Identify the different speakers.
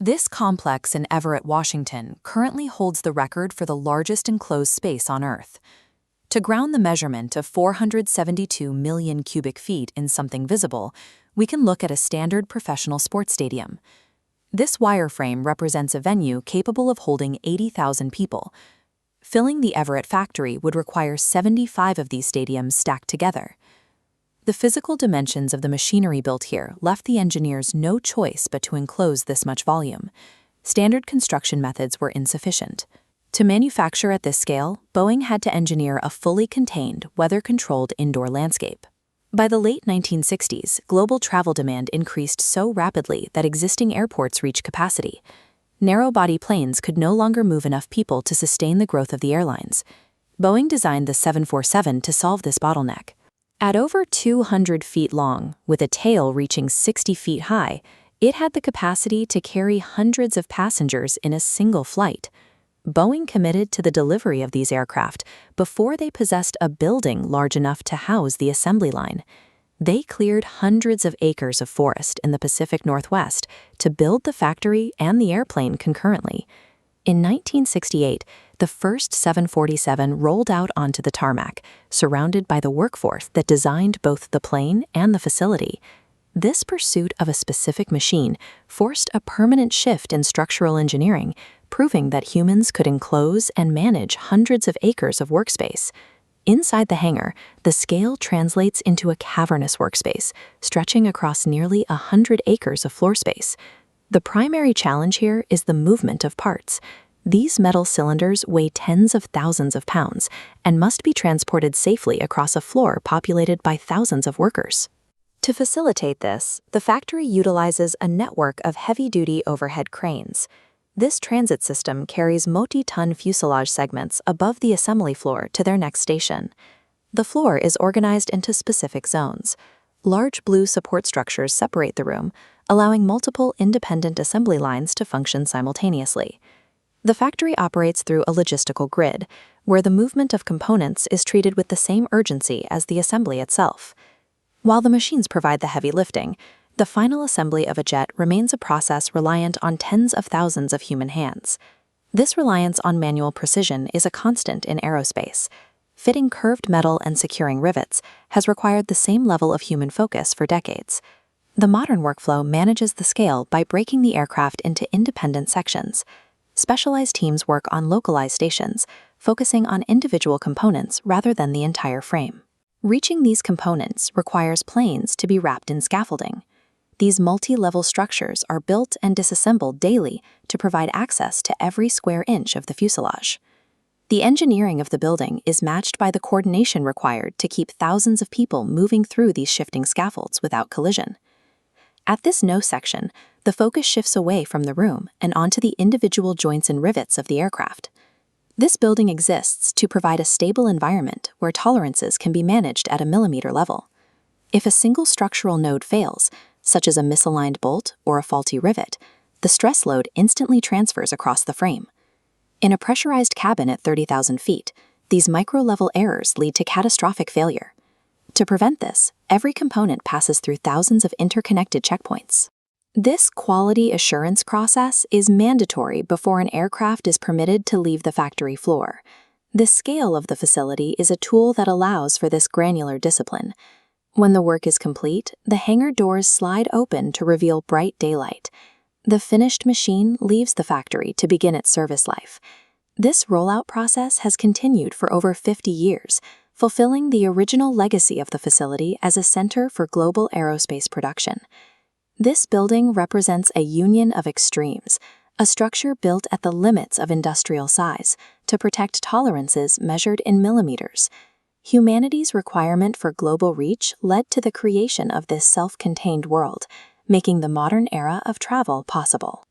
Speaker 1: This complex in Everett, Washington, currently holds the record for the largest enclosed space on Earth. To ground the measurement of 472 million cubic feet in something visible, we can look at a standard professional sports stadium. This wireframe represents a venue capable of holding 80,000 people. Filling the Everett Factory would require 75 of these stadiums stacked together. The physical dimensions of the machinery built here left the engineers no choice but to enclose this much volume. Standard construction methods were insufficient. To manufacture at this scale, Boeing had to engineer a fully contained, weather-controlled indoor landscape. By the late 1960s, global travel demand increased so rapidly that existing airports reached capacity. Narrow-body planes could no longer move enough people to sustain the growth of the airlines. Boeing designed the 747 to solve this bottleneck. At over 200 feet long, with a tail reaching 60 feet high, it had the capacity to carry hundreds of passengers in a single flight. Boeing committed to the delivery of these aircraft before they possessed a building large enough to house the assembly line. They cleared hundreds of acres of forest in the Pacific Northwest to build the factory and the airplane concurrently. In 1968, the first 747 rolled out onto the tarmac, surrounded by the workforce that designed both the plane and the facility. This pursuit of a specific machine forced a permanent shift in structural engineering, proving that humans could enclose and manage hundreds of acres of workspace. Inside the hangar, the scale translates into a cavernous workspace, stretching across nearly 100 acres of floor space. The primary challenge here is the movement of parts. These metal cylinders weigh tens of thousands of pounds and must be transported safely across a floor populated by thousands of workers. To facilitate this, the factory utilizes a network of heavy-duty overhead cranes. This transit system carries multi-ton fuselage segments above the assembly floor to their next station. The floor is organized into specific zones. Large blue support structures separate the room, allowing multiple independent assembly lines to function simultaneously. The factory operates through a logistical grid, where the movement of components is treated with the same urgency as the assembly itself. While the machines provide the heavy lifting, the final assembly of a jet remains a process reliant on tens of thousands of human hands. This reliance on manual precision is a constant in aerospace. Fitting curved metal and securing rivets has required the same level of human focus for decades. The modern workflow manages the scale by breaking the aircraft into independent sections. Specialized teams work on localized stations, focusing on individual components rather than the entire frame. Reaching these components requires planes to be wrapped in scaffolding. These multi-level structures are built and disassembled daily to provide access to every square inch of the fuselage. The engineering of the building is matched by the coordination required to keep thousands of people moving through these shifting scaffolds without collision. At this nose section, the focus shifts away from the room and onto the individual joints and rivets of the aircraft. This building exists to provide a stable environment where tolerances can be managed at a millimeter level. If a single structural node fails, such as a misaligned bolt or a faulty rivet, the stress load instantly transfers across the frame. In a pressurized cabin at 30,000 feet, these micro-level errors lead to catastrophic failure. To prevent this, every component passes through thousands of interconnected checkpoints. This quality assurance process is mandatory before an aircraft is permitted to leave the factory floor. The scale of the facility is a tool that allows for this granular discipline. When the work is complete, the hangar doors slide open to reveal bright daylight. The finished machine leaves the factory to begin its service life. This rollout process has continued for over 50 years, fulfilling the original legacy of the facility as a center for global aerospace production. This building represents a union of extremes, a structure built at the limits of industrial size to protect tolerances measured in millimeters. Humanity's requirement for global reach led to the creation of this self-contained world, making the modern era of travel possible.